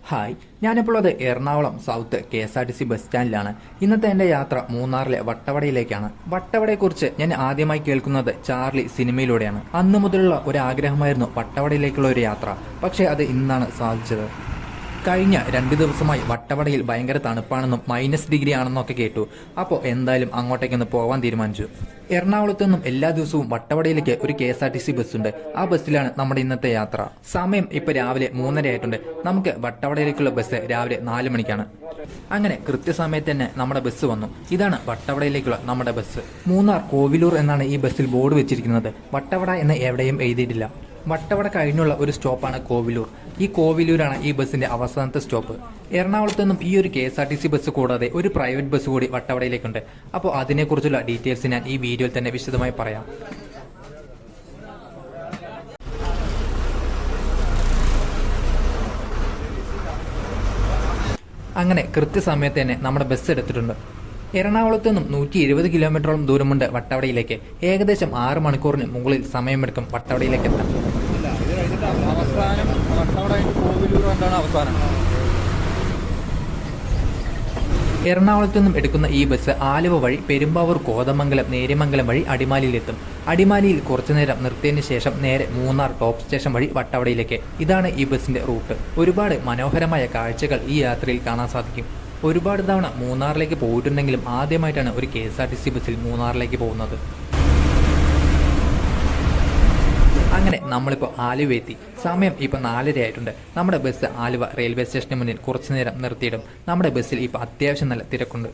Hi, ഞാനിപ്പോൾ അത് Ernakulam south KSRTC bus സ്റ്റാൻഡിലാണ്. ഇന്നത്തെ എൻ്റെ യാത്ര മൂന്നാറിലെ വട്ടവടയിലേക്കാണ്. വട്ടവടയെക്കുറിച്ച് ഞാൻ ആദ്യമായി കേൾക്കുന്നത് ചാർലി സിനിമയിലൂടെയാണ്. അന്നു മുതലുള്ള ഒരു ആഗ്രഹമായിരുന്നു വട്ടവടയിലേക്കുള്ള ഒരു യാത്ര. പക്ഷേ അത് ഇന്നാണ് സാധിച്ചത്. കഴിഞ്ഞ 2 ദിവസമായി വട്ടവടയിൽ ഭയങ്കര തണുപ്പാണെന്നും -डिग्री ആണെന്നൊക്കെ കേട്ടു. അപ്പോൾ എന്തായാലും അങ്ങോട്ടേക്കൊന്ന് പോകാൻ തീരുമാനിച്ചു. എറണാകുളത്തു നിന്നും എല്ലാ ദിവസവും വട്ടവടയിലേക്ക് ഒരു KSRTC ബസ്സുണ്ട്. ആ ബസ്സിലാണ് നമ്മുടെ ഇന്നത്തെ യാത്ര. സമയം ഇപ്പോൾ രാവിലെ 3:30 ആയിട്ടുണ്ട്. നമുക്ക് വട്ടവടയിലേക്കുള്ള ബസ് രാവിലെ 4 മണിക്കാണ്. അങ്ങനെ കൃത്യസമയത്ത് തന്നെ നമ്മുടെ ബസ് വന്നു. ഇതാണ് വട്ടവടയിലേക്കുള്ള നമ്മുടെ ബസ്. മൂന്നാർ കോവിലൂർ എന്നാണ് ഈ ബസ്സിൽ ബോർഡ് വെച്ചിരിക്കുന്നത്. വട്ടവട എന്ന് എവിടെയും എഴുതിയിട്ടില്ല. വട്ടവട കഴിഞ്ഞുള്ള ഒരു സ്റ്റോപ്പാണ് കോവിലൂർ. ഈ കോവിലൂരാണ് ഈ ബസ്സിന്റെ അവസാനത്തെ സ്റ്റോപ്പ്. എറണാകുളത്ത് നിന്നും ഈ ഒരു KSRTC ബസ് കൂടാതെ ഒരു പ്രൈവറ്റ് ബസ് കൂടി വട്ടവടയിലേക്കുണ്ട്. അപ്പോൾ അതിനെക്കുറിച്ചുള്ള ഡീറ്റെയിൽസ് ഞാൻ ഈ വീഡിയോയിൽ തന്നെ വിശദമായി പറയാം. അങ്ങനെ കൃത്യസമയത്ത് തന്നെ നമ്മുടെ ബസ് എടുത്തിട്ടുണ്ട്. എറണാകുളത്ത് നിന്നും 170 കിലോമീറ്ററോളം ദൂരമുണ്ട് വട്ടവടയിലേക്ക്. ഏകദേശം 6 മണിക്കൂറിന് മുകളിൽ സമയമെടുക്കും വട്ടവടയിലേക്ക് എത്താൻ. എറണാകുളത്തു നിന്നും എടുക്കുന്ന ഈ ബസ് ആലുവ വഴി പെരുമ്പാവൂർ, കോതമംഗലം, നേര്യമംഗലം വഴി അടിമാലിയിലെത്തും. അടിമാലിയിൽ കുറച്ചുനേരം നിർത്തിയതിനു ശേഷം നേരെ മൂന്നാർ ടോപ്പ് സ്റ്റേഷൻ വഴി വട്ടവടയിലേക്ക്. ഇതാണ് ഈ ബസിന്റെ റൂട്ട്. ഒരുപാട് മനോഹരമായ കാഴ്ചകൾ ഈ യാത്രയിൽ കാണാൻ സാധിക്കും. ഒരുപാട് തവണ മൂന്നാറിലേക്ക് പോയിട്ടുണ്ടെങ്കിലും ആദ്യമായിട്ടാണ് ഒരു KSRTC ബസ്സിൽ മൂന്നാറിലേക്ക് പോകുന്നത്. അങ്ങനെ നമ്മളിപ്പോൾ ആലുവ എത്തി. സമയം ഇപ്പോൾ 4:30 ആയിട്ടുണ്ട്. നമ്മുടെ ബസ് ആലുവ റെയിൽവേ സ്റ്റേഷന് മുന്നിൽ കുറച്ചു നേരം നിർത്തിയിടും. നമ്മുടെ ബസ്സിൽ ഇപ്പോൾ അത്യാവശ്യം നല്ല തിരക്കുണ്ട്.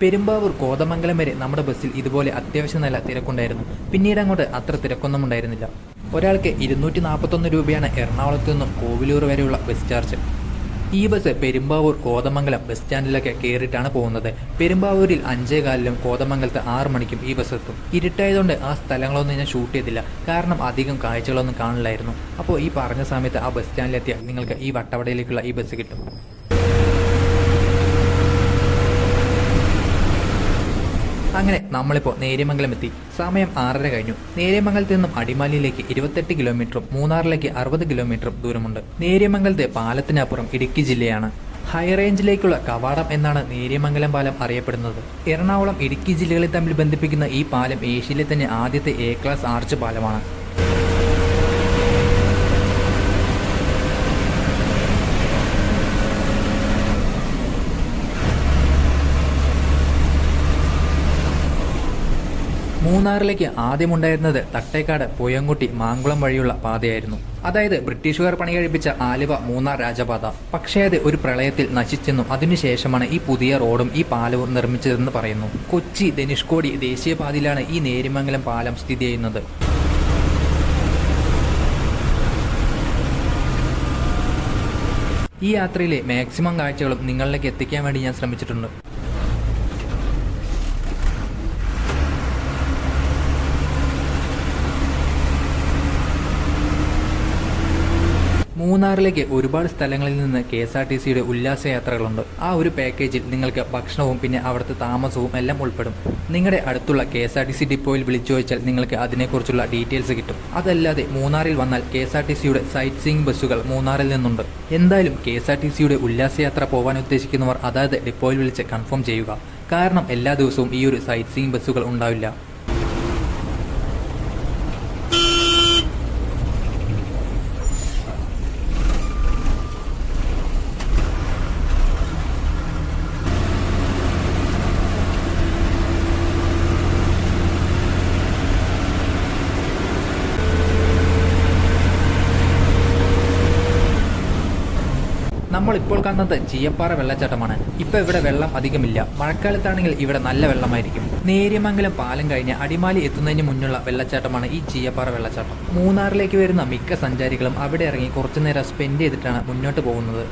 പെരുമ്പാവൂർ, കോതമംഗലം വരെ നമ്മുടെ ബസ്സിൽ ഇതുപോലെ അത്യാവശ്യം നല്ല തിരക്കുണ്ടായിരുന്നു. പിന്നീട് അങ്ങോട്ട് അത്ര തിരക്കൊന്നും ഉണ്ടായിരുന്നില്ല. ഒരാൾക്ക് 241 രൂപയാണ് എറണാകുളത്തു നിന്നും കോവിലൂർ വരെയുള്ള ബസ് ചാർജ്. ഈ ബസ് പെരുമ്പാവൂർ, കോതമംഗലം ബസ് സ്റ്റാൻഡിലൊക്കെ കയറിയിട്ടാണ് പോകുന്നത്. പെരുമ്പാവൂരിൽ 5:15-നും കോതമംഗലത്ത് 6 മണിക്കും ഈ ബസ് എത്തും. ഇരുട്ടായതുകൊണ്ട് ആ സ്ഥലങ്ങളൊന്നും ഞാൻ ഷൂട്ട് ചെയ്തില്ല, കാരണം അധികം കാഴ്ചകളൊന്നും കാണില്ലായിരുന്നു. അപ്പോൾ ഈ പറഞ്ഞ സമയത്ത് ആ ബസ് സ്റ്റാൻഡിലെത്തിയാൽ നിങ്ങൾക്ക് ഈ വട്ടവടയിലേക്കുള്ള ഈ ബസ് കിട്ടും. അങ്ങനെ നമ്മളിപ്പോൾ നേര്യമംഗലം എത്തി. സമയം 6:30 കഴിഞ്ഞു. നേര്യമംഗലത്ത് നിന്നും അടിമാലിയിലേക്ക് 28 കിലോമീറ്ററും മൂന്നാറിലേക്ക് 60 കിലോമീറ്ററും ദൂരമുണ്ട്. നേര്യമംഗലത്തെ പാലത്തിനപ്പുറം ഇടുക്കി ജില്ലയാണ്. ഹൈറേഞ്ചിലേക്കുള്ള കവാടം എന്നാണ് നേര്യമംഗലം പാലം അറിയപ്പെടുന്നത്. എറണാകുളം, ഇടുക്കി ജില്ലകളെ തമ്മിൽ ബന്ധിപ്പിക്കുന്ന ഈ പാലം ഏഷ്യയിലെ തന്നെ ആദ്യത്തെ A ക്ലാസ് ആർച്ച് പാലമാണ്. മൂന്നാറിലേക്ക് ആദ്യമുണ്ടായിരുന്നത് തട്ടേക്കാട്, പൂയംകുട്ടി, മാങ്കുളം വഴിയുള്ള പാതയായിരുന്നു. അതായത് ബ്രിട്ടീഷുകാർ പണി കഴിപ്പിച്ച ആലുവ മൂന്നാർ രാജപാത. പക്ഷേ അത് ഒരു പ്രളയത്തിൽ നശിച്ചെന്നും അതിനുശേഷമാണ് ഈ പുതിയ റോഡും ഈ പാലവും നിർമ്മിച്ചതെന്ന് പറയുന്നു. കൊച്ചി ധനുഷ്കോടി ദേശീയപാതയിലാണ് ഈ നേര്യമംഗലം പാലം സ്ഥിതി ചെയ്യുന്നത്. ഈ യാത്രയിലെ മാക്സിമം കാഴ്ചകളും നിങ്ങളിലേക്ക് എത്തിക്കാൻ വേണ്ടി ഞാൻ ശ്രമിച്ചിട്ടുണ്ട്. മൂന്നാറിലേക്ക് ഒരുപാട് സ്ഥലങ്ങളിൽ നിന്ന് KSRTCയുടെ ഉല്ലാസയാത്രകളുണ്ട്. ആ ഒരു പാക്കേജിൽ നിങ്ങൾക്ക് ഭക്ഷണവും പിന്നെ അവിടുത്തെ താമസവും എല്ലാം ഉൾപ്പെടും. നിങ്ങളുടെ അടുത്തുള്ള KSRTC ഡിപ്പോയിൽ വിളിച്ചു ചോദിച്ചാൽ നിങ്ങൾക്ക് അതിനെക്കുറിച്ചുള്ള ഡീറ്റെയിൽസ് കിട്ടും. അതല്ലാതെ മൂന്നാറിൽ വന്നാൽ KSRTCയുടെ സൈറ്റ് സീയിങ് ബസ്സുകൾ മൂന്നാറിൽ നിന്നുണ്ട്. എന്തായാലും KSRTCയുടെ ഉല്ലാസയാത്ര പോകാൻ ഉദ്ദേശിക്കുന്നവർ അതായത് ഡിപ്പോയിൽ വിളിച്ച് കൺഫേം ചെയ്യുക. കാരണം എല്ലാ ദിവസവും ഈ ഒരു സൈറ്റ് സീയിങ് ബസ്സുകൾ ഉണ്ടാവില്ല. നമ്മളിപ്പോൾ കാണുന്നത് ചീയപ്പാറ വെള്ളച്ചാട്ടമാണ്. ഇപ്പോൾ ഇവിടെ വെള്ളം അധികമില്ല. മഴക്കാലത്താണെങ്കിൽ ഇവിടെ നല്ല വെള്ളമായിരിക്കും. നേര്യമംഗലം പാലം കഴിഞ്ഞ് അടിമാലി എത്തുന്നതിന് മുന്നുള്ള വെള്ളച്ചാട്ടമാണ് ഈ ചീയപ്പാറ വെള്ളച്ചാട്ടം. മൂന്നാറിലേക്ക് വരുന്ന മിക്ക സഞ്ചാരികളും അവിടെ ഇറങ്ങി കുറച്ചുനേരം സ്പെൻഡ് ചെയ്തിട്ടാണ് മുന്നോട്ട് പോകുന്നത്.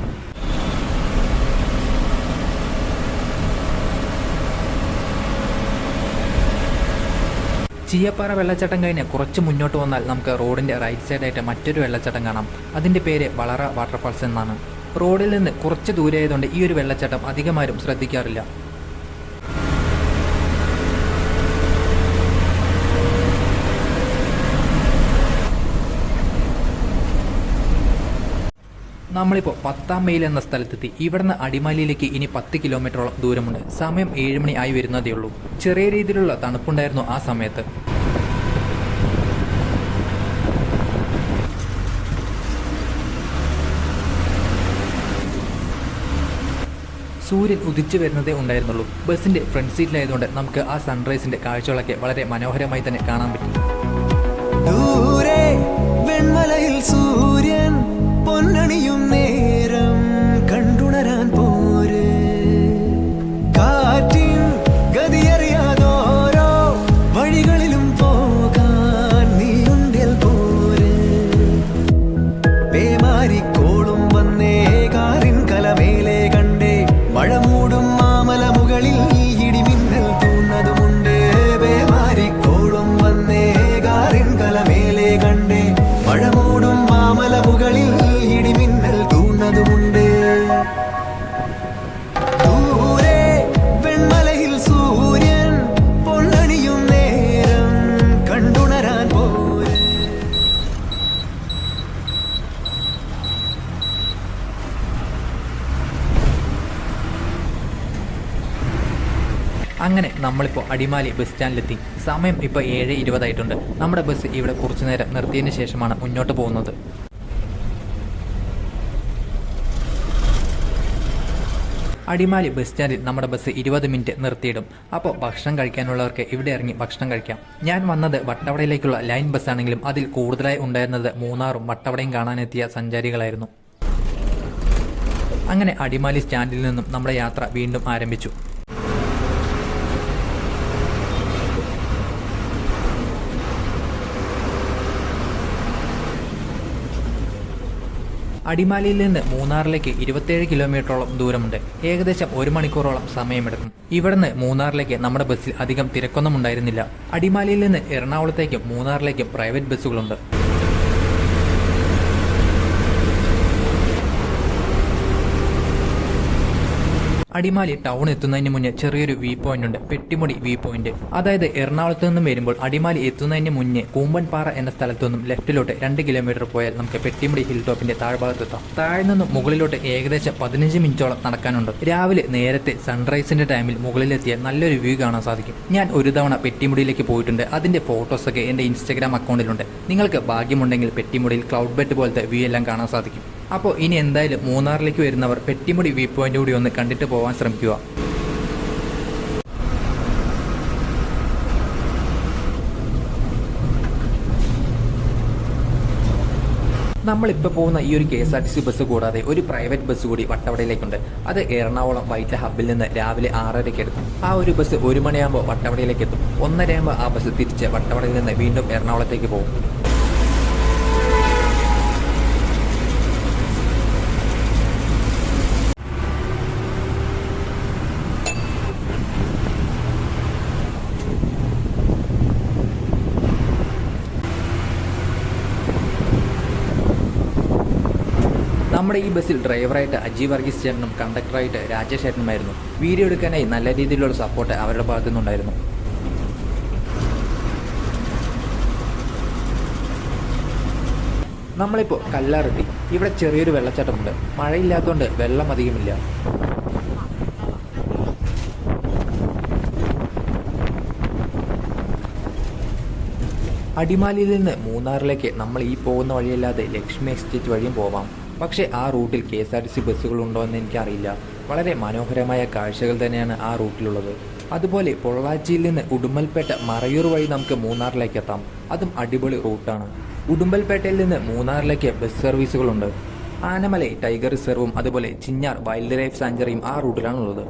ചീയപ്പാറ വെള്ളച്ചാട്ടം കഴിഞ്ഞ് കുറച്ച് മുന്നോട്ട് വന്നാൽ നമുക്ക് റോഡിന്റെ റൈറ്റ് സൈഡായിട്ട് മറ്റൊരു വെള്ളച്ചാട്ടം കാണാം. അതിന്റെ പേര് വളറ വാട്ടർഫാൾസ് എന്നാണ്. റോഡിൽ നിന്ന് കുറച്ച് ദൂരെയായതുകൊണ്ട് ഈ ഒരു വെള്ളച്ചാട്ടം അധികമാരും ശ്രദ്ധിക്കാറില്ല. നമ്മളിപ്പോൾ 10-ാം മൈൽ എന്ന സ്ഥലത്തെത്തി. ഇവിടുന്ന് അടിമാലിയിലേക്ക് ഇനി 10 കിലോമീറ്ററോളം ദൂരമുണ്ട്. സമയം 7 മണി ആയി വരുന്നതേ ഉള്ളൂ. ചെറിയ രീതിയിലുള്ള തണുപ്പുണ്ടായിരുന്നു ആ സമയത്ത്. സൂര്യൻ ഉദിച്ചു വരുന്നതേ ഉണ്ടായിരുന്നുള്ളൂ. ബസ്സിന്റെ ഫ്രണ്ട് സീറ്റിലായതുകൊണ്ട് നമുക്ക് ആ സൺറൈസിന്റെ കാഴ്ചകളൊക്കെ വളരെ മനോഹരമായി തന്നെ കാണാൻ പറ്റി. ദൂരെ വെൺമലയിൽ സൂര്യൻ പൊന്നണിയും നേരം കണ്ടുണരാൻ പോര്, കാറ്റിൻ ഗതിയറിയാതോരോ വഴികളിലും പോകാൻ നീയുണ്ടിൽ പോര്. പേമാരിക്കോളും വന്നേ കാറിൻ കലമേലെ കണ്ടേ, മഴ മൂടും മാമല മുകളിൽ ഇടിമിന്നൽ തൂന്നതുമുണ്ട്. പേമാരിക്കോളും വന്നേ കാറിൻ കലമേലെ കണ്ടേ, മഴ മൂടും മാമല മുകളിൽ ഇടിമിന്നൽ തൂന്നതുമുണ്ട്. ദൂരെ വെൺമലയിൽ സൂര്യൻ പൊന്നണിയും നേരം കണ്ടുണരാൻ പോരെ. അങ്ങനെ നമ്മളിപ്പോൾ അടിമാലി ബസ് സ്റ്റാൻഡിലെത്തി. സമയം ഇപ്പോൾ 7:20 ആയിട്ടുണ്ട്. നമ്മുടെ ബസ് ഇവിടെ കുറച്ചു നേരം നിർത്തിയതിന് ശേഷമാണ് മുന്നോട്ട് പോകുന്നത്. അടിമാലി ബസ് സ്റ്റാൻഡിൽ നമ്മുടെ ബസ് 20 മിനിറ്റ് നിർത്തിയിടും. അപ്പോൾ ഭക്ഷണം കഴിക്കാനുള്ളവർക്ക് ഇവിടെ ഇറങ്ങി ഭക്ഷണം കഴിക്കാം. ഞാൻ വന്നത് വട്ടവടയിലേക്കുള്ള ലൈൻ ബസ്സാണെങ്കിലും അതിൽ കൂടുതലായി ഉണ്ടായിരുന്നത് മൂന്നാറും വട്ടവടയും കാണാനെത്തിയ സഞ്ചാരികളായിരുന്നു. അങ്ങനെ അടിമാലി സ്റ്റാൻഡിൽ നിന്നും നമ്മുടെ യാത്ര വീണ്ടും ആരംഭിച്ചു. അടിമാലിയിൽ നിന്ന് മൂന്നാറിലേക്ക് 27 കിലോമീറ്ററോളം ദൂരമുണ്ട്. ഏകദേശം 1 മണിക്കൂറോളം സമയമെടുക്കും. ഇവിടുന്ന് മൂന്നാറിലേക്ക് നമ്മുടെ ബസ്സിൽ അധികം തിരക്കൊന്നും ഉണ്ടായിരുന്നില്ല. അടിമാലിയിൽ നിന്ന് എറണാകുളത്തേക്കും മൂന്നാറിലേക്കും പ്രൈവറ്റ് ബസ്സുകളുണ്ട്. അടിമാലി ടൗൺ എത്തുന്നതിന് മുന്നേ ചെറിയൊരു വ്യൂ പോയിന്റ് ഉണ്ട്, പെട്ടിമുടി വ്യൂ പോയിന്റ്. അതായത് എറണാകുളത്ത് നിന്നും വരുമ്പോൾ അടിമാലി എത്തുന്നതിന് മുന്നേ കൂമ്പൻപാറ എന്ന സ്ഥലത്തു നിന്നും ലെഫ്റ്റിലോട്ട് 2 കിലോമീറ്റർ പോയാൽ നമുക്ക് പെട്ടിമുടി ഹിൽ ടോപ്പിന്റെ താഴ്ഭാഗത്തെത്താം. താഴെ നിന്നും മുകളിലോട്ട് ഏകദേശം 15 മിനിറ്റോളം നടക്കാനുണ്ട്. രാവിലെ നേരത്തെ സൺറൈസിന്റെ ടൈമിൽ മുകളിലെത്തിയാൽ നല്ലൊരു വ്യൂ കാണാൻ സാധിക്കും. ഞാൻ ഒരു തവണ പെട്ടിമുടിയിലേക്ക് പോയിട്ടുണ്ട്. അതിന്റെ ഫോട്ടോസൊക്കെ എന്റെ ഇൻസ്റ്റഗ്രാം അക്കൗണ്ടിലുണ്ട്. നിങ്ങൾക്ക് ഭാഗ്യമുണ്ടെങ്കിൽ പെട്ടിമുടിയിൽ ക്ലൗഡ് ബെറ്റ് പോലത്തെ വ്യൂ എല്ലാം കാണാൻ സാധിക്കും. അപ്പോൾ ഇനി എന്തായാലും മൂന്നാറിലേക്ക് വരുന്നവർ പെട്ടിമുടി വ്യൂ പോയിന്റ് കൂടി ഒന്ന് കണ്ടിട്ട് പോകാൻ ശ്രമിക്കുക. നമ്മളിപ്പോൾ പോകുന്ന ഈ ഒരു KSRTC ബസ് കൂടാതെ ഒരു പ്രൈവറ്റ് ബസ് കൂടി വട്ടവടയിലേക്കുണ്ട്. അത് എറണാകുളം വൈറ്റില ഹബ്ബിൽ നിന്ന് രാവിലെ 6:30 എടുക്കും. ആ ഒരു ബസ് 1 മണിയാകുമ്പോൾ വട്ടവടയിലേക്ക് എത്തും. 1:30 ആകുമ്പോൾ ആ ബസ് തിരിച്ച് വട്ടവടയിൽ നിന്ന് വീണ്ടും എറണാകുളത്തേക്ക് പോകും. നമ്മുടെ ഈ ബസ്സിൽ ഡ്രൈവറായിട്ട് അജി വർഗീസ് ചേട്ടനും കണ്ടക്ടറായിട്ട് രാജേഷ് ചേട്ടനുമായിരുന്നു. വീഡിയോ എടുക്കാനായി നല്ല രീതിയിലുള്ള സപ്പോർട്ട് അവരുടെ ഭാഗത്തു നിന്നുണ്ടായിരുന്നു. നമ്മളിപ്പോൾ കല്ലാറെത്തി. ഇവിടെ ചെറിയൊരു വെള്ളച്ചാട്ടമുണ്ട്. മഴയില്ലാത്തതുകൊണ്ട് വെള്ളം അധികമില്ല. അടിമാലിയിൽ നിന്ന് മൂന്നാറിലേക്ക് നമ്മൾ ഈ പോകുന്ന വഴിയല്ലാതെ ലക്ഷ്മി എസ്റ്റേറ്റ് വഴിയും പോവാം. പക്ഷേ ആ റൂട്ടിൽ KSRTC ബസ്സുകളുണ്ടോ എന്ന് എനിക്കറിയില്ല. വളരെ മനോഹരമായ കാഴ്ചകൾ തന്നെയാണ് ആ റൂട്ടിലുള്ളത്. അതുപോലെ പൊള്ളാച്ചിയിൽ നിന്ന് ഉടുമ്പൽപേട്ട മറയൂർ വഴി നമുക്ക് മൂന്നാറിലേക്ക് എത്താം. അതും അടിപൊളി റൂട്ടാണ്. ഉടുമ്പൽപേട്ടയിൽ നിന്ന് മൂന്നാറിലേക്ക് ബസ് സർവീസുകളുണ്ട്. ആനമലൈ ടൈഗർ റിസർവും അതുപോലെ ചിഞ്ഞാർ വൈൽഡ് ലൈഫ് സാഞ്ചുറിയും ആ റൂട്ടിലാണുള്ളത്.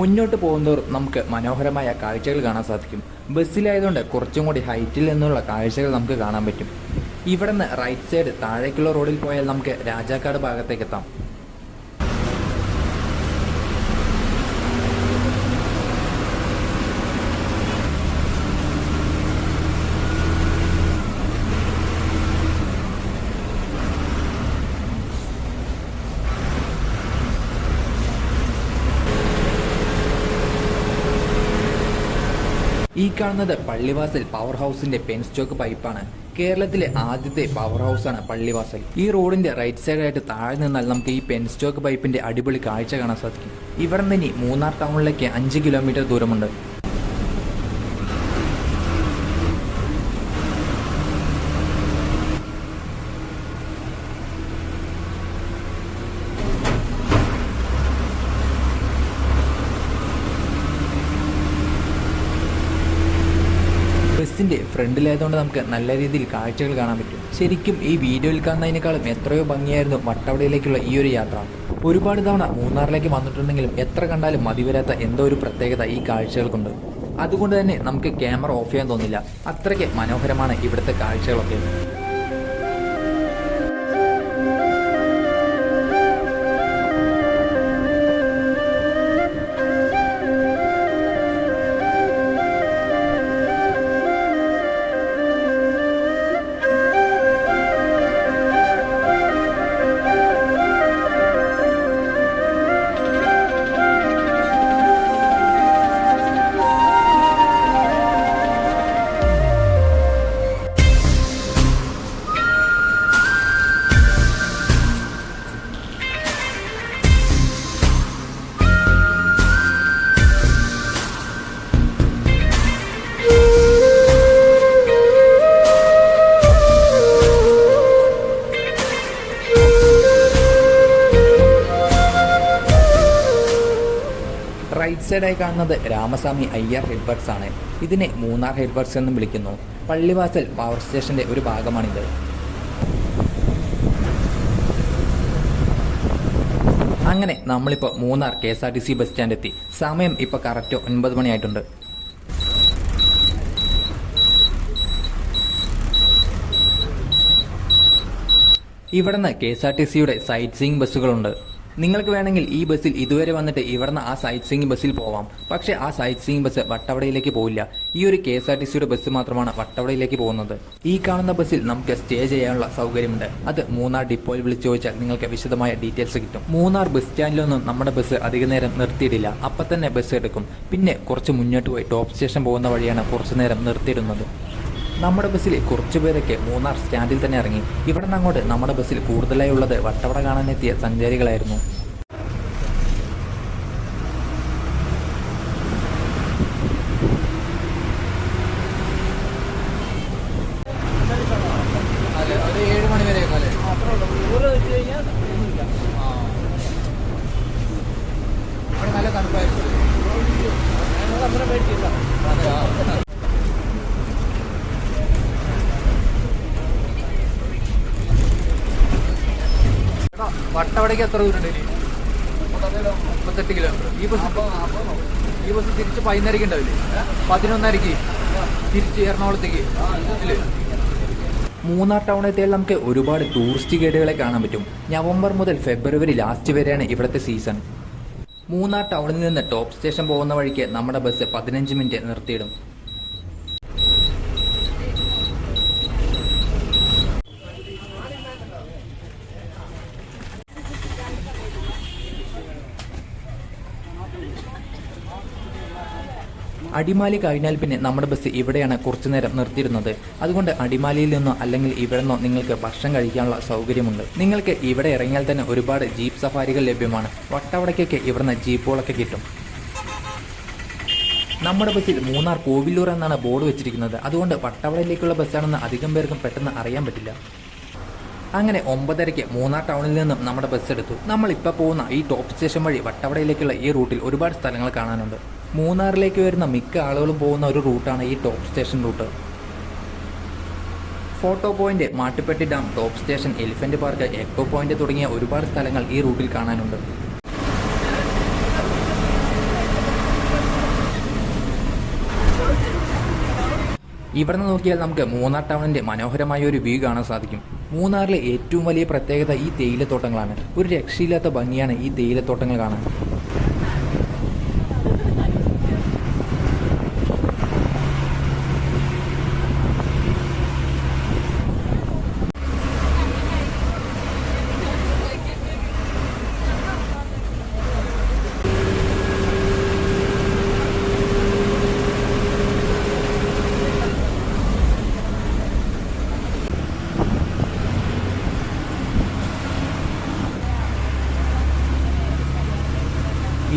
മുന്നോട്ട് പോകുന്നതോറും നമുക്ക് മനോഹരമായ കാഴ്ചകൾ കാണാൻ സാധിക്കും. ബസ്സിലായതുകൊണ്ട് കുറച്ചും കൂടി ഹൈറ്റിൽ നിന്നുള്ള കാഴ്ചകൾ നമുക്ക് കാണാൻ പറ്റും. ഇവിടെ നിന്ന് റൈറ്റ് സൈഡ് താഴേക്കുള്ള റോഡിൽ പോയാൽ നമുക്ക് രാജാക്കാട് ഭാഗത്തേക്ക് എത്താം. ഈ കാണുന്നത് പള്ളിവാസൽ പവർ ഹൗസിന്റെ പെൻസ്റ്റോക്ക് പൈപ്പാണ്. കേരളത്തിലെ ആദ്യത്തെ പവർ ഹൗസാണ് പള്ളിവാസൽ. ഈ റോഡിന്റെ റൈറ്റ് സൈഡായിട്ട് താഴെ നിന്നാൽ നമുക്ക് ഈ പെൻസ്റ്റോക്ക് പൈപ്പിന്റെ അടിപൊളി കാഴ്ച കാണാൻ സാധിക്കും. ഇവിടെ നിന്ന് മൂന്നാർ ടൗണിലേക്ക് 5 കിലോമീറ്റർ ദൂരമുണ്ട്. ബസ്സിന്റെ ഫ്രണ്ടിലായതുകൊണ്ട് നമുക്ക് നല്ല രീതിയിൽ കാഴ്ചകൾ കാണാൻ പറ്റും. ശരിക്കും ഈ വീഡിയോയിൽ കാണുന്നതിനേക്കാളും എത്രയോ ഭംഗിയായിരുന്നു വട്ടവടയിലേക്കുള്ള ഈ ഒരു യാത്ര. ഒരുപാട് തവണ മൂന്നാറിലേക്ക് വന്നിട്ടുണ്ടെങ്കിലും എത്ര കണ്ടാലും മതിവരാത്ത എന്തോ ഒരു പ്രത്യേകത ഈ കാഴ്ചകൾക്കുണ്ട്. അതുകൊണ്ട് തന്നെ നമുക്ക് ക്യാമറ ഓഫ് ചെയ്യാൻ തോന്നില്ല, അത്രയ്ക്ക് മനോഹരമാണ് ഇവിടുത്തെ കാഴ്ചകളൊക്കെ. റൈറ്റ് സൈഡായി കാണുന്നത് രാമസ്വാമി അയ്യർ ഹെഡ്വർക്സ് ആണ്. ഇതിനെ മൂന്നാർ ഹെഡ്വർക്സ് എന്നും വിളിക്കുന്നു. പള്ളിവാസൽ പവർ സ്റ്റേഷന്റെ ഒരു ഭാഗമാണിത്. അങ്ങനെ നമ്മളിപ്പോൾ മൂന്നാർ KSRTC ബസ് സ്റ്റാൻഡ് എത്തി. സമയം ഇപ്പോൾ കറക്റ്റ് 9 മണിയായിട്ടുണ്ട്. ഇവിടുന്ന് KSRTCയുടെ സൈറ്റ് സീയിങ് ബസ്സുകളുണ്ട്. നിങ്ങൾക്ക് വേണമെങ്കിൽ ഈ ബസ്സിൽ ഇതുവരെ വന്നിട്ട് ഇവിടുന്ന് ആ സൈറ്റ് സീയിങ് ബസ്സിൽ പോവാം. പക്ഷേ ആ സൈറ്റ് സീയിങ് ബസ് വട്ടവടയിലേക്ക് പോവില്ല. ഈ ഒരു KSRTCയുടെ ബസ് മാത്രമാണ് വട്ടവടയിലേക്ക് പോകുന്നത്. ഈ കാണുന്ന ബസ്സിൽ നമുക്ക് സ്റ്റേ ചെയ്യാനുള്ള സൗകര്യമുണ്ട്. അത് മൂന്നാർ ഡിപ്പോയിൽ വിളിച്ചു ചോദിച്ചാൽ നിങ്ങൾക്ക് വിശദമായ ഡീറ്റെയിൽസ് കിട്ടും. മൂന്നാർ ബസ് സ്റ്റാൻഡിലൊന്നും നമ്മുടെ ബസ് അധിക നേരം നിർത്തിയിട്ടില്ല, അപ്പം തന്നെ ബസ് എടുക്കും. പിന്നെ കുറച്ച് മുന്നോട്ട് പോയി ടോപ്പ് സ്റ്റേഷൻ പോകുന്ന വഴിയാണ് കുറച്ചു നേരം നിർത്തിയിടുന്നത്. നമ്മുടെ ബസ്സിൽ കുറച്ചു പേരൊക്കെ മൂന്നാർ സ്റ്റാൻഡിൽ തന്നെ ഇറങ്ങി. ഇവിടെ നിന്ന് അങ്ങോട്ട് നമ്മുടെ ബസ്സിൽ കൂടുതലായി ഉള്ളത് വട്ടവട കാണാനെത്തിയ സഞ്ചാരികളായിരുന്നു. അതെ, ഒരു 7 മണി വരെയൊക്കെ അല്ലേ? ഇവിടെ നല്ല തണുപ്പായിരുന്നു. വട്ടവടയ്ക്ക് എത്ര ദൂരം ഉണ്ട്? 38 കിലോമീറ്റർ. ഈ ബസ് തിരിച്ച് 11:30 ഉണ്ടാവില്ലേ? 11:30 തിരിച്ച് എറണാകുളത്തേക്ക് ഇല്ലേ? മൂന്നാർ ടൗൺ എത്തിയാൽ നമുക്ക് ഒരുപാട് ടൂറിസ്റ്റ് ഗൈഡുകളെ കാണാൻ പറ്റും. നവംബർ മുതൽ ഫെബ്രുവരി ലാസ്റ്റ് വരെയാണ് ഇവിടുത്തെ സീസൺ. മൂന്നാർ ടൗണിൽ നിന്ന് ടോപ്പ് സ്റ്റേഷൻ പോകുന്ന വഴിക്ക് നമ്മുടെ ബസ് 15 മിനിറ്റ് നിർത്തിയിടും. അടിമാലി കഴിഞ്ഞാൽ പിന്നെ നമ്മുടെ ബസ് ഇവിടെയാണ് കുറച്ചു നേരം നിർത്തിയിരുന്നത്. അതുകൊണ്ട് അടിമാലിയിൽ നിന്നോ അല്ലെങ്കിൽ ഇവിടെ നിന്നോ നിങ്ങൾക്ക് ഭക്ഷണം കഴിക്കാനുള്ള സൗകര്യമുണ്ട്. നിങ്ങൾക്ക് ഇവിടെ ഇറങ്ങിയാൽ തന്നെ ഒരുപാട് ജീപ്പ് സഫാരികൾ ലഭ്യമാണ്. വട്ടവടയ്ക്കൊക്കെ ഇവിടുന്ന് ജീപ്പുകളൊക്കെ കിട്ടും. നമ്മുടെ ബസ്സിൽ മൂന്നാർ കോവിലൂർ എന്നാണ് ബോർഡ് വെച്ചിരിക്കുന്നത്. അതുകൊണ്ട് വട്ടവടയിലേക്കുള്ള ബസ്സാണെന്ന് അധികം പേർക്കും പെട്ടെന്ന് അറിയാൻ പറ്റില്ല. അങ്ങനെ 9:30 മൂന്നാർ ടൗണിൽ നിന്നും നമ്മുടെ ബസ് എടുത്തു. നമ്മളിപ്പോൾ പോകുന്ന ഈ ടോപ്പ് സ്റ്റേഷൻ വഴി വട്ടവടയിലേക്കുള്ള ഈ റൂട്ടിൽ ഒരുപാട് സ്ഥലങ്ങൾ കാണാനുണ്ട്. മൂന്നാറിലേക്ക് വരുന്ന മിക്ക ആളുകളും പോകുന്ന ഒരു റൂട്ടാണ് ഈ top station route. Photo point, Mattupetty dam, top station, elephant park, echo point തുടങ്ങിയ ഒരുപാട് സ്ഥലങ്ങൾ ഈ റൂട്ടിൽ കാണാനുണ്ട്. ഇവിടെ നിന്ന് നോക്കിയാൽ നമുക്ക് മൂന്നാർ ടൗണിന്റെ മനോഹരമായ ഒരു വ്യൂ കാണാൻ സാധിക്കും. മൂന്നാറിലെ ഏറ്റവും വലിയ പ്രത്യേകത ഈ തേയിലത്തോട്ടങ്ങളാണ്. ഒരു രക്ഷയില്ലാത്ത ഭംഗിയാണ് ഈ തേയിലത്തോട്ടങ്ങൾ കാണാൻ.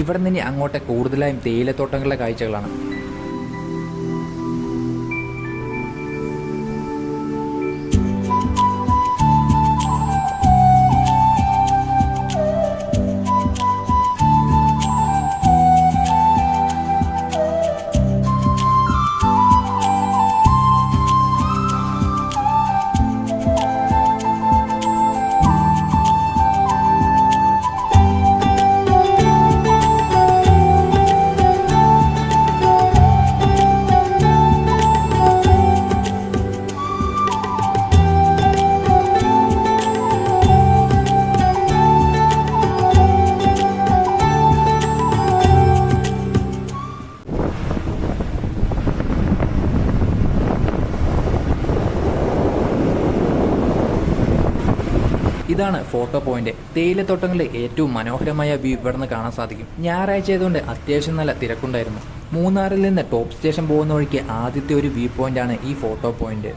ഇവിടെ നിന്ന് അങ്ങോട്ട് കൂടുതലായും തേയിലത്തോട്ടങ്ങളുടെ കാഴ്ചകളാണ്. ഇതാണ് ഫോട്ടോ പോയിന്റ്. തേയിലത്തോട്ടങ്ങളുടെ ഏറ്റവും മനോഹരമായ വ്യൂ ഇവിടെ നിന്ന് കാണാൻ സാധിക്കും. ഞായറാഴ്ച ആയതുകൊണ്ട് അത്യാവശ്യം നല്ല തിരക്കുണ്ടായിരുന്നു. മൂന്നാറിൽ നിന്ന് ടോപ്പ് സ്റ്റേഷൻ പോകുന്ന വഴിക്ക് ആദ്യത്തെ ഒരു വ്യൂ പോയിന്റാണ് ഈ ഫോട്ടോ പോയിന്റ്.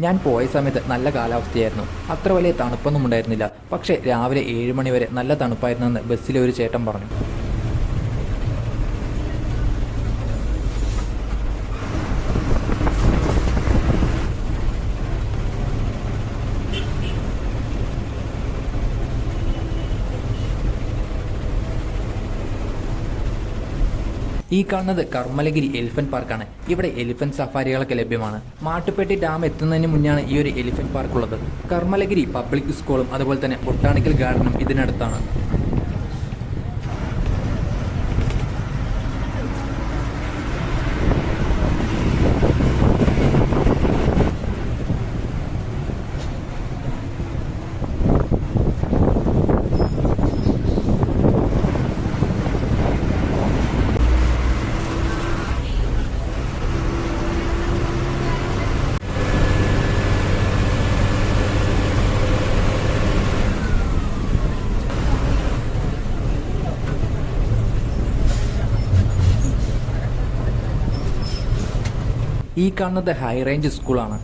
ഞാൻ പോയ സമയത്ത് നല്ല കാലാവസ്ഥയായിരുന്നു. അത്ര വലിയ തണുപ്പൊന്നും ഉണ്ടായിരുന്നില്ല. പക്ഷേ രാവിലെ 7 മണി വരെ നല്ല തണുപ്പായിരുന്നെന്ന് ബസ്സിലെ ഒരു ചേട്ടൻ പറഞ്ഞു. ഈ കാണുന്നത് കർമ്മലഗിരി എലിഫന്റ് പാർക്കാണ്. ഇവിടെ എലിഫന്റ് സഫാരികളൊക്കെ ലഭ്യമാണ്. മാട്ടുപ്പെട്ടി ഡാം എത്തുന്നതിന് മുന്നാണ് ഈ ഒരു എലിഫന്റ് പാർക്ക് ഉള്ളത്. കർമ്മലഗിരി പബ്ലിക് സ്കൂളും അതുപോലെ തന്നെ ബൊട്ടാണിക്കൽ ഗാർഡനും ഇതിനടുത്താണ്. ഈ കാണുന്നത് ഹൈ റേഞ്ച് സ്കൂളാണ്.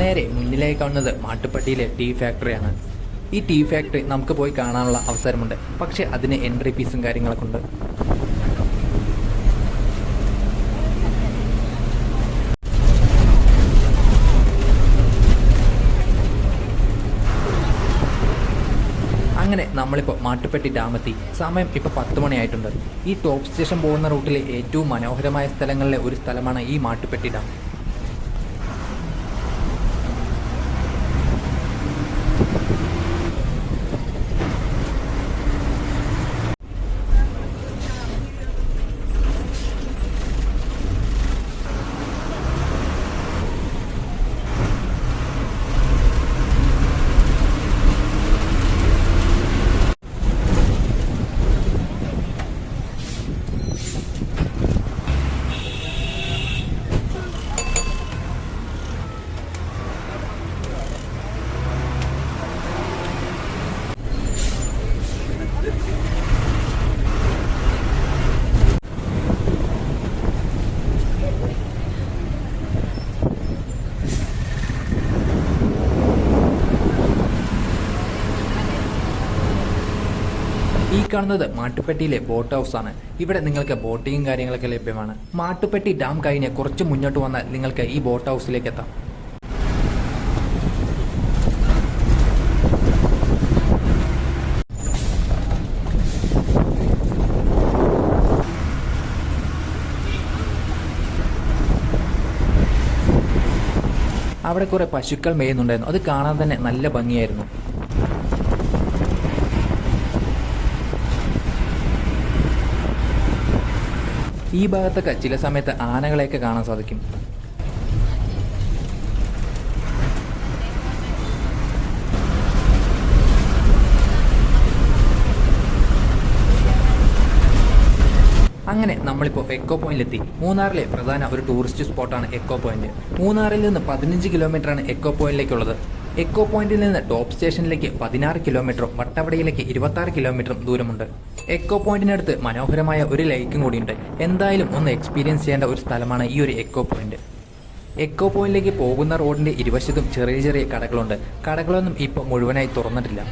നേരെ മുന്നിലായി കാണുന്നത് മാട്ടുപ്പെട്ടിയിലെ ടീ ഫാക്ടറിയാണ്. ഈ ടീ ഫാക്ടറി നമുക്ക് പോയി കാണാനുള്ള അവസരമുണ്ട്. പക്ഷേ അതിന് എൻട്രി ഫീസും കാര്യങ്ങളൊക്കെ ഉണ്ട്. അങ്ങനെ നമ്മളിപ്പോൾ മാട്ടുപ്പെട്ടി ഡാമെത്തി. സമയം ഇപ്പോൾ 10 മണിയായിട്ടുണ്ട്. ഈ ടോപ്പ് സ്റ്റേഷൻ പോകുന്ന റൂട്ടിലെ ഏറ്റവും മനോഹരമായ സ്ഥലങ്ങളിലെ ഒരു സ്ഥലമാണ് ഈ മാട്ടുപ്പെട്ടി ഡാം. ഈ കാണുന്നത് മാട്ടുപ്പെട്ടിയിലെ ബോട്ട് ഹൗസ് ആണ്. ഇവിടെ നിങ്ങൾക്ക് ബോട്ടിങ്ങും കാര്യങ്ങളൊക്കെ ലഭ്യമാണ്. മാട്ടുപ്പെട്ടി ഡാം കഴിഞ്ഞ് കുറച്ച് മുന്നോട്ട് വന്നാൽ നിങ്ങൾക്ക് ഈ ബോട്ട് ഹൗസിലേക്ക് എത്താം. അവിടെ കുറെ പശുക്കൾ മേയുന്നുണ്ടായിരുന്നു. അത് കാണാൻ തന്നെ നല്ല ഭംഗിയായിരുന്നു. ഈ ഭാഗത്തൊക്കെ ചില സമയത്ത് ആനകളെയൊക്കെ കാണാൻ സാധിക്കും. അങ്ങനെ നമ്മളിപ്പോൾ എക്കോ പോയിന്റിലെത്തി. മൂന്നാറിലെ പ്രധാന ഒരു ടൂറിസ്റ്റ് സ്പോട്ടാണ് എക്കോ പോയിന്റ്. മൂന്നാറിൽ നിന്ന് 15 കിലോമീറ്ററാണ് എക്കോ പോയിന്റിലേക്കുള്ളത്. എക്കോ പോയിന്റിൽ നിന്ന് ടോപ്പ് സ്റ്റേഷനിലേക്ക് 16 കിലോമീറ്ററും വട്ടവടയിലേക്ക് 26 കിലോമീറ്ററും ദൂരമുണ്ട്. എക്കോ പോയിന്റിനടുത്ത് മനോഹരമായ ഒരു ലേക്കും കൂടിയുണ്ട്. എന്തായാലും ഒന്ന് എക്സ്പീരിയൻസ് ചെയ്യേണ്ട ഒരു സ്ഥലമാണ് ഈ ഒരു എക്കോ പോയിന്റ്. എക്കോ പോയിന്റിലേക്ക് പോകുന്ന റോഡിന്റെ ഇരുവശത്തും ചെറിയ ചെറിയ കടകളുണ്ട്. കടകളൊന്നും ഇപ്പോൾ മുഴുവനായി തുറന്നിട്ടില്ല.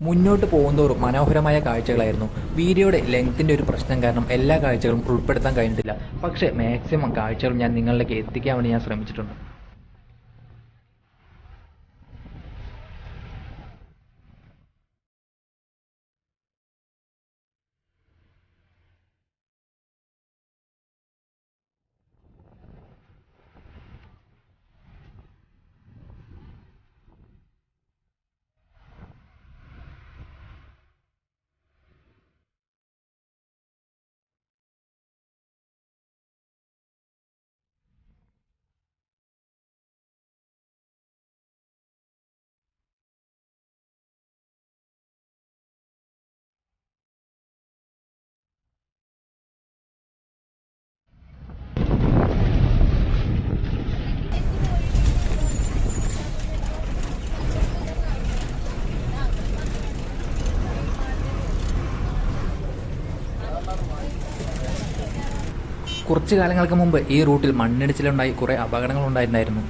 മുന്നോട്ട് പോകുന്തോറും മനോഹരമായ കാഴ്ചകളായിരുന്നു. വീഡിയോയുടെ ലെങ്ത്തിന്റെ ഒരു പ്രശ്നം കാരണം എല്ലാ കാഴ്ചകളും ഉൾപ്പെടുത്താൻ കഴിഞ്ഞിട്ടില്ല. പക്ഷേ മാക്സിമം കാഴ്ചകൾ ഞാൻ നിങ്ങളിലേക്ക് എത്തിക്കാൻ വേണ്ടി ഞാൻ ശ്രമിച്ചിട്ടുണ്ട്. കുറച്ചു കാലങ്ങൾക്ക് മുമ്പ് ഈ റൂട്ടിൽ മണ്ണിടിച്ചിലുണ്ടായി കുറേ അപകടങ്ങൾ ഉണ്ടായിട്ടുണ്ടായിരുന്നു.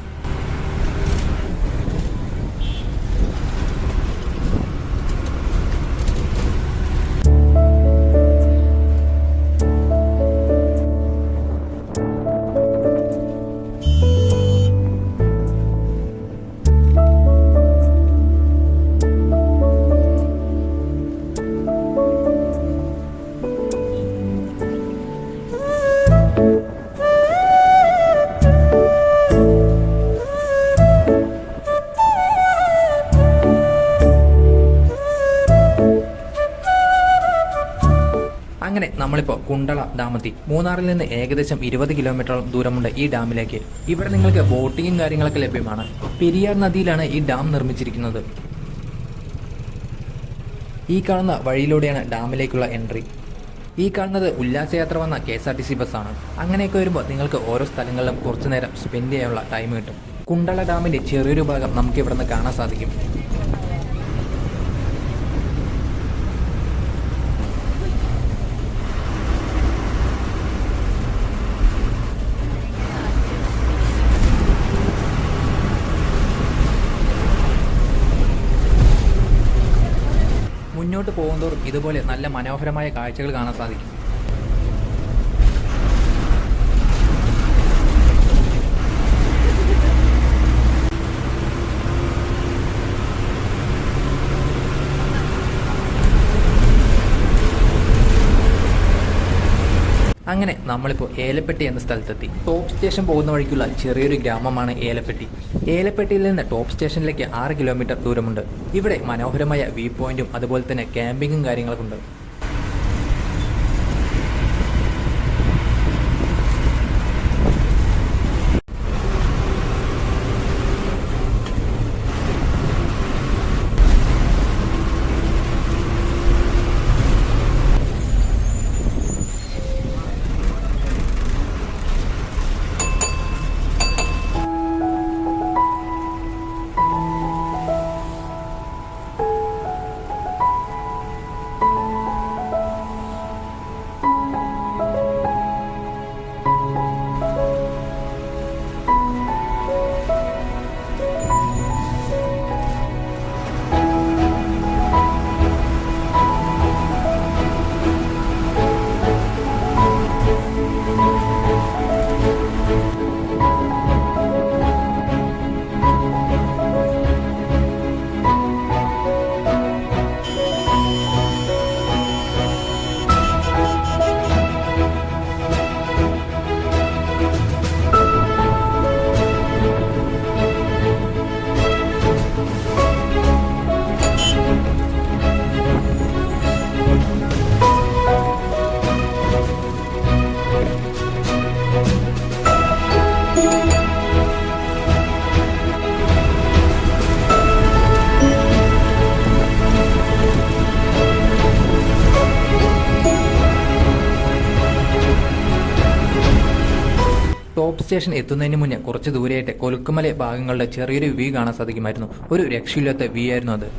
അങ്ങനെ നമ്മളിപ്പോൾ കുണ്ടള ഡാമെത്തി. മൂന്നാറിൽ നിന്ന് ഏകദേശം 20 കിലോമീറ്ററോളം ദൂരമുണ്ട് ഈ ഡാമിലേക്ക്. ഇവിടെ നിങ്ങൾക്ക് ബോട്ടിങ്ങും കാര്യങ്ങളൊക്കെ ലഭ്യമാണ്. പെരിയാർ നദിയിലാണ് ഈ ഡാം നിർമ്മിച്ചിരിക്കുന്നത്. ഈ കാണുന്ന വഴിയിലൂടെയാണ് ഡാമിലേക്കുള്ള എൻട്രി. ഈ കാണുന്നത് ഉല്ലാസയാത്ര വന്ന KSRTC ബസ്സാണ്. അങ്ങനെയൊക്കെ വരുമ്പോൾ നിങ്ങൾക്ക് ഓരോ സ്ഥലങ്ങളിലും കുറച്ചു നേരം സ്പെൻഡ് ചെയ്യാനുള്ള ടൈം കിട്ടും. കുണ്ടള ഡാമിന്റെ ചെറിയൊരു ഭാഗം നമുക്ക് ഇവിടെ നിന്ന് കാണാൻ സാധിക്കും. മുന്നോട്ട് പോകുന്തോറും ഇതുപോലെ നല്ല മനോഹരമായ കാഴ്ചകൾ കാണാൻ സാധിക്കും. അങ്ങനെ നമ്മളിപ്പോൾ ഏലപ്പെട്ടി എന്ന സ്ഥലത്തെത്തി. ടോപ്പ് സ്റ്റേഷൻ പോകുന്ന വഴിക്കുള്ള ചെറിയൊരു ഗ്രാമമാണ് ഏലപ്പെട്ടി. ഏലപ്പെട്ടിയിൽ നിന്ന് ടോപ്പ് സ്റ്റേഷനിലേക്ക് 6 കിലോമീറ്റർ ദൂരമുണ്ട്. ഇവിടെ മനോഹരമായ വ്യൂ പോയിന്റും അതുപോലെ തന്നെ ക്യാമ്പിങ്ങും കാര്യങ്ങളൊക്കെ ഉണ്ട്. ടോപ്പ് സ്റ്റേഷൻ എത്തുന്നതിന് മുന്നേ കുറച്ച് ദൂരെയായിട്ട് കൊലുക്കുമല ഭാഗങ്ങളുടെ ചെറിയൊരു വ്യൂ കാണാൻ സാധിക്കുമായിരുന്നു. ഒരു രക്ഷയില്ലാത്ത വ്യൂ ആയിരുന്നു അത്.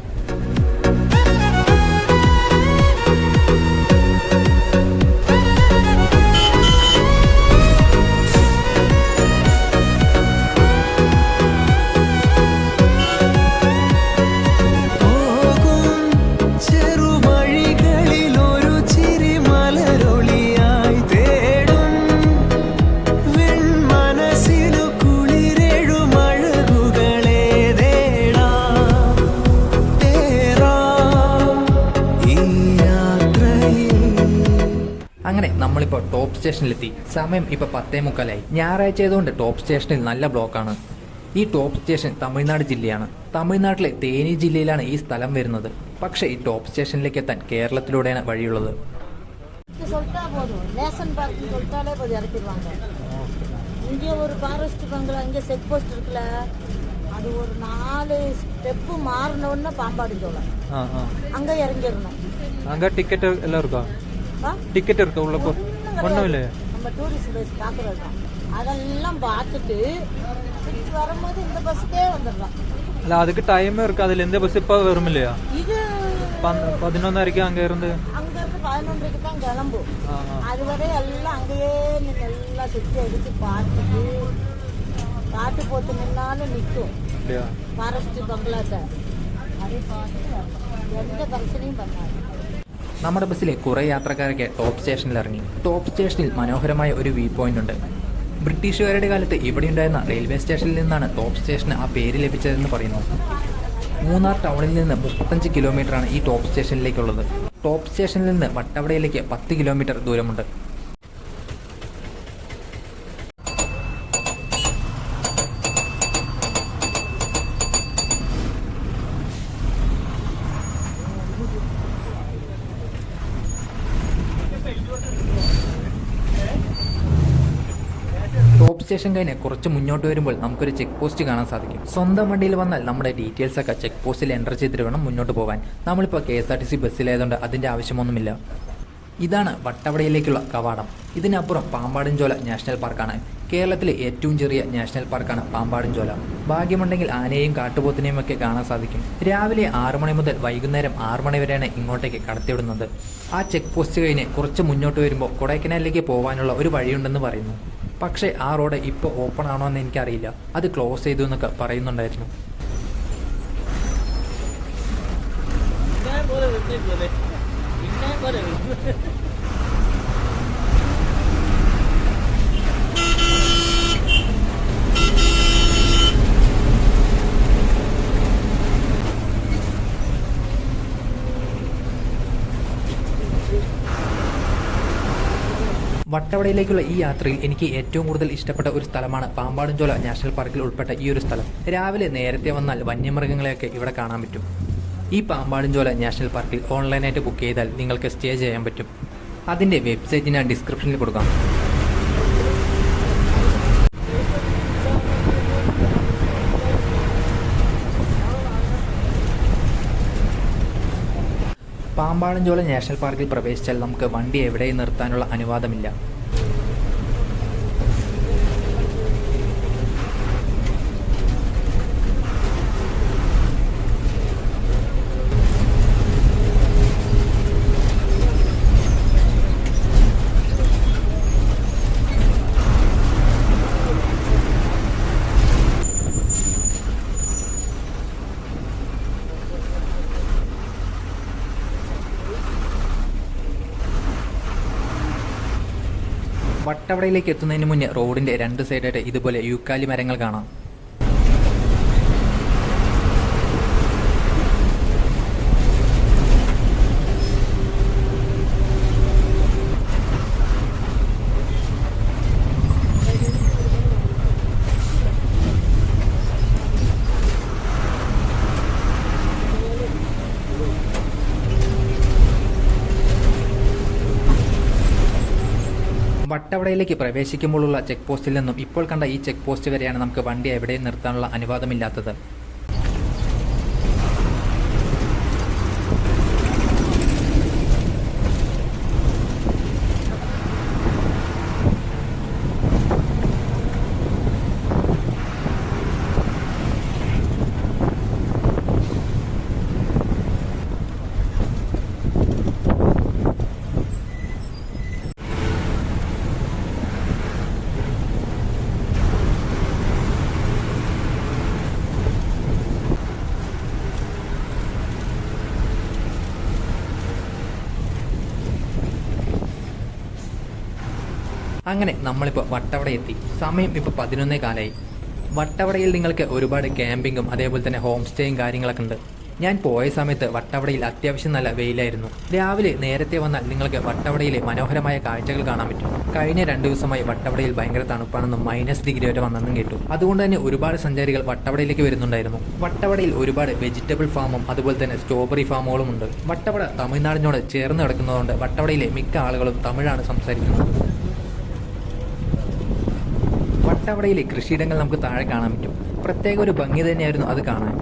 അങ്ങനെ നമ്മളിപ്പോൾ ടോപ്പ് സ്റ്റേഷനിലെത്തി. സമയം ഇപ്പോൾ 10:45. ഞായറാഴ്ച ആയതുകൊണ്ട് ടോപ്പ് സ്റ്റേഷനിൽ നല്ല ബ്ലോക്കാണ്. ഈ ടോപ്പ് സ്റ്റേഷൻ തമിഴ്നാട് ജില്ലയാണ്. തമിഴ്നാട്ടിലെ തേനി ജില്ലയിലാണ് ഈ സ്ഥലം വരുന്നത്. പക്ഷേ ഈ ടോപ്പ് സ്റ്റേഷനിലേക്ക് എത്താൻ കേരളത്തിലൂടെയാണ് വഴിയുള്ളത്. இங்கே ஒரு ஃபாரஸ்ட் பங்களா, இங்கே செக் போஸ்ட் இருக்குல்ல, அது ஒரு 4 ஸ்டெப்பு மாறினோடனே பாம்பாடு சோளம் அங்கே இறங்கிடணும். அங்கே டிக்கெட் எல்லாம் இருக்கா? டிக்கெட் இருக்கா உள்ள? ஒன்றும் இல்லை, நம்ம டூரிஸ்ட் பிளேஸ் பார்க்குறது தான். அதெல்லாம் பார்த்துட்டு திருச்சி வரும்போது இந்த பஸ்ஸுக்கே வந்துடலாம். இல்லை, அதுக்கு டைமே இருக்கு. அதில் எந்த பஸ் இப்போ வரும் இல்லையா? இது 11:30 அங்கேருந்து 11:00 தான் கிளம்பும். அதுவரை எல்லாம் அங்கேயே நீங்கள் எல்லாம் சுற்றி அடித்து பார்த்துட்டு காட்டு போட்டு நின்னாலும் நிற்கும் ஃபாரஸ்ட் பங்களாட்ட. அதை பார்த்து எந்த பிரச்சனையும் பண்ணாது. നമ്മുടെ ബസ്സിലെ കുറേ യാത്രക്കാരൊക്കെ ടോപ്പ് സ്റ്റേഷനിൽ ഇറങ്ങി. ടോപ്പ് സ്റ്റേഷനിൽ മനോഹരമായ ഒരു വ്യൂ പോയിന്റ് ഉണ്ട്. ബ്രിട്ടീഷുകാരുടെ കാലത്ത് ഇവിടെ ഉണ്ടായിരുന്ന റെയിൽവേ സ്റ്റേഷനിൽ നിന്നാണ് ടോപ്പ് സ്റ്റേഷന് ആ പേര് ലഭിച്ചതെന്ന് പറയുന്നു. മൂന്നാർ ടൗണിൽ നിന്ന് 35 കിലോമീറ്ററാണ് ഈ ടോപ്പ് സ്റ്റേഷനിലേക്കുള്ളത്. ടോപ്പ് സ്റ്റേഷനിൽ നിന്ന് വട്ടവടയിലേക്ക് 10 കിലോമീറ്റർ ദൂരമുണ്ട്. ടോപ്പ് സ്റ്റേഷൻ കഴിഞ്ഞ് കുറച്ച് മുന്നോട്ട് വരുമ്പോൾ നമുക്കൊരു ചെക്ക് പോസ്റ്റ് കാണാൻ സാധിക്കും. സ്വന്തം വണ്ടിയിൽ വന്നാൽ നമ്മുടെ ഡീറ്റെയിൽസ് ഒക്കെ ചെക്ക് പോസ്റ്റിൽ എൻ്റർ ചെയ്തിട്ട് വേണം മുന്നോട്ട് പോകാൻ. നമ്മളിപ്പോൾ KSRTC ബസ്സിലായതുകൊണ്ട് അതിൻ്റെ ആവശ്യമൊന്നുമില്ല. ഇതാണ് വട്ടവടയിലേക്കുള്ള കവാടം. ഇതിനപ്പുറം പാമ്പാടുംചോല നാഷണൽ പാർക്കാണ്. കേരളത്തിലെ ഏറ്റവും ചെറിയ നാഷണൽ പാർക്കാണ് പാമ്പാടുംചോല. ഭാഗ്യമുണ്ടെങ്കിൽ ആനയെയും കാട്ടുപോത്തിനെയും ഒക്കെ കാണാൻ സാധിക്കും. രാവിലെ 6 മണി മുതൽ വൈകുന്നേരം 6 മണി വരെയാണ് ഇങ്ങോട്ടേക്ക് കടത്തിവിടുന്നത്. ആ ചെക്ക് പോസ്റ്റ് കഴിഞ്ഞ് കുറച്ച് മുന്നോട്ട് വരുമ്പോൾ കൊടൈക്കനാലിലേക്ക് പോകാനുള്ള ഒരു വഴിയുണ്ടെന്ന് പറയുന്നു. പക്ഷേ ആ റോഡ് ഇപ്പോൾ ഓപ്പൺ ആണോ എന്ന് എനിക്കറിയില്ല. അത് ക്ലോസ് ചെയ്തു എന്നൊക്കെ പറയുന്നുണ്ടായിരുന്നു. വട്ടവടയിലേക്കുള്ള ഈ യാത്രയിൽ എനിക്ക് ഏറ്റവും കൂടുതൽ ഇഷ്ടപ്പെട്ട ഒരു സ്ഥലമാണ് പാമ്പാടുംചോല നാഷണൽ പാർക്കിൽ ഉൾപ്പെട്ട ഈ ഒരു സ്ഥലം. രാവിലെ നേരത്തെ വന്നാൽ വന്യമൃഗങ്ങളെയൊക്കെ ഇവിടെ കാണാൻ പറ്റും. ഈ പാമ്പാടുംചോല നാഷണൽ പാർക്കിൽ ഓൺലൈനായിട്ട് ബുക്ക് ചെയ്താൽ നിങ്ങൾക്ക് സ്റ്റേ ചെയ്യാൻ പറ്റും. അതിൻ്റെ വെബ്സൈറ്റ് ഞാൻ ഡിസ്ക്രിപ്ഷനിൽ കൊടുക്കാം. പാമ്പാടുംചോല നാഷണൽ പാർക്കിൽ പ്രവേശിച്ചാൽ നമുക്ക് വണ്ടി എവിടെയും നിർത്താനുള്ള അനുവാദമില്ല. വട്ടവടയിലേക്ക് എത്തുന്നതിന് മുന്നേ റോഡിൻ്റെ 2 സൈഡായിട്ട് ഇതുപോലെ യൂക്കാലി മരങ്ങൾ കാണാം. വട്ടവടയിലേക്ക് പ്രവേശിക്കുമ്പോഴുള്ള ചെക്ക് പോസ്റ്റിൽ നിന്നും ഇപ്പോൾ കണ്ട ഈ ചെക്ക് പോസ്റ്റ് വരെയാണ് നമുക്ക് വണ്ടി എവിടെയും നിർത്താനുള്ള അനുവാദമില്ലാത്തത്. അങ്ങനെ നമ്മളിപ്പോൾ വട്ടവട എത്തി. സമയം ഇപ്പോൾ 11 കാലായി. വട്ടവടയിൽ നിങ്ങൾക്ക് ഒരുപാട് ക്യാമ്പിങ്ങും അതേപോലെ തന്നെ ഹോം സ്റ്റേയും കാര്യങ്ങളൊക്കെ ഉണ്ട്. ഞാൻ പോയ സമയത്ത് വട്ടവടയിൽ അത്യാവശ്യം നല്ല വെയിലായിരുന്നു. രാവിലെ നേരത്തെ വന്നാൽ നിങ്ങൾക്ക് വട്ടവടയിലെ മനോഹരമായ കാഴ്ചകൾ കാണാൻ പറ്റും. കഴിഞ്ഞ 2 ദിവസമായി വട്ടവടയിൽ ഭയങ്കര തണുപ്പാണെന്നും -ഡിഗ്രി വരെ വന്നെന്നും കേട്ടു. അതുകൊണ്ട് തന്നെ ഒരുപാട് സഞ്ചാരികൾ വട്ടവടയിലേക്ക് വരുന്നുണ്ടായിരുന്നു. വട്ടവടയിൽ ഒരുപാട് വെജിറ്റബിൾ ഫാമും അതുപോലെ തന്നെ സ്ട്രോബെറി ഫാമുകളും ഉണ്ട്. വട്ടവട തമിഴ്നാടിനോട് ചേർന്ന് കിടക്കുന്നതുകൊണ്ട് വട്ടവടയിലെ മിക്ക ആളുകളും തമിഴാണ് സംസാരിക്കുന്നത്. വട്ടവടയിലെ കൃഷിയിടങ്ങൾ നമുക്ക് താഴെ കാണാൻ പറ്റും. പ്രത്യേക ഒരു ഭംഗി തന്നെയായിരുന്നു അത് കാണാൻ.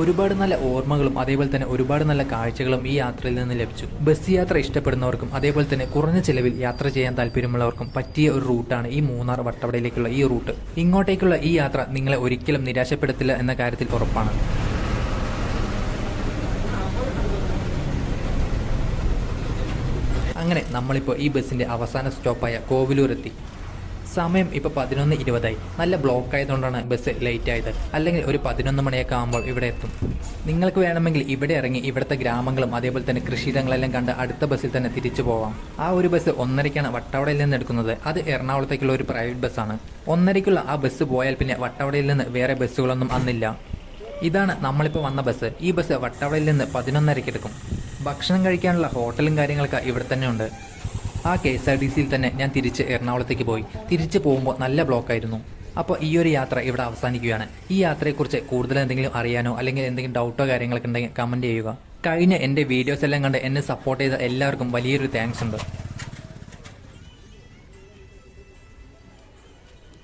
ഒരുപാട് നല്ല ഓർമ്മകളും അതേപോലെ തന്നെ ഒരുപാട് നല്ല കാഴ്ചകളും ഈ യാത്രയിൽ നിന്ന് ലഭിച്ചു. ബസ് യാത്ര ഇഷ്ടപ്പെടുന്നവർക്കും അതേപോലെ തന്നെ കുറഞ്ഞ ചിലവിൽ യാത്ര ചെയ്യാൻ താല്പര്യമുള്ളവർക്കും പറ്റിയ ഒരു റൂട്ടാണ് ഈ മൂന്നാർ വട്ടവടയിലേക്കുള്ള ഈ റൂട്ട്. ഇങ്ങോട്ടേക്കുള്ള ഈ യാത്ര നിങ്ങളെ ഒരിക്കലും നിരാശപ്പെടുത്തില്ല എന്ന കാര്യത്തിൽ ഉറപ്പാണ്. അങ്ങനെ നമ്മളിപ്പോൾ ഈ ബസ്സിന്റെ അവസാന സ്റ്റോപ്പായ കോവിലൂർ എത്തി. സമയം ഇപ്പോൾ 11:20. നല്ല ബ്ലോക്ക് ആയതുകൊണ്ടാണ് ബസ് ലേറ്റ് ആയത്. അല്ലെങ്കിൽ ഒരു 11 മണിയൊക്കെ ആകുമ്പോൾ ഇവിടെ എത്തും. നിങ്ങൾക്ക് വേണമെങ്കിൽ ഇവിടെ ഇറങ്ങി ഇവിടുത്തെ ഗ്രാമങ്ങളും അതേപോലെ തന്നെ കൃഷിയിടങ്ങളെല്ലാം കണ്ട് അടുത്ത ബസ്സിൽ തന്നെ തിരിച്ചു പോവാം. ആ ഒരു ബസ് 1:30ക്കാണ് വട്ടവടയിൽ നിന്ന് എടുക്കുന്നത്. അത് എറണാകുളത്തേക്കുള്ള ഒരു പ്രൈവറ്റ് ബസ്സാണ്. 1:30ക്കുള്ള ആ ബസ് പോയാൽ പിന്നെ വട്ടവടയിൽ നിന്ന് വേറെ ബസ്സുകളൊന്നും അന്നില്ല. ഇതാണ് നമ്മളിപ്പോൾ വന്ന ബസ്. ഈ ബസ് വട്ടവടയിൽ നിന്ന് 11:30ക്ക് എടുക്കും. ഭക്ഷണം കഴിക്കാനുള്ള ഹോട്ടലും കാര്യങ്ങളൊക്കെ ഇവിടെ തന്നെ ഉണ്ട്. ആ KSRTCയിൽ തന്നെ ഞാൻ തിരിച്ച് എറണാകുളത്തേക്ക് പോയി. തിരിച്ച് പോകുമ്പോൾ നല്ല ബ്ലോക്കായിരുന്നു. അപ്പോൾ ഈ ഒരു യാത്ര ഇവിടെ അവസാനിക്കുകയാണ്. ഈ യാത്രയെക്കുറിച്ച് കൂടുതൽ എന്തെങ്കിലും അറിയാനോ അല്ലെങ്കിൽ എന്തെങ്കിലും ഡൗട്ടോ കാര്യങ്ങളൊക്കെ ഉണ്ടെങ്കിൽ കമൻറ്റ് ചെയ്യുക. കഴിഞ്ഞ എൻ്റെ വീഡിയോസ് എല്ലാം കണ്ട് എന്നെ സപ്പോർട്ട് ചെയ്ത എല്ലാവർക്കും വലിയൊരു താങ്ക്സ് ഉണ്ട്.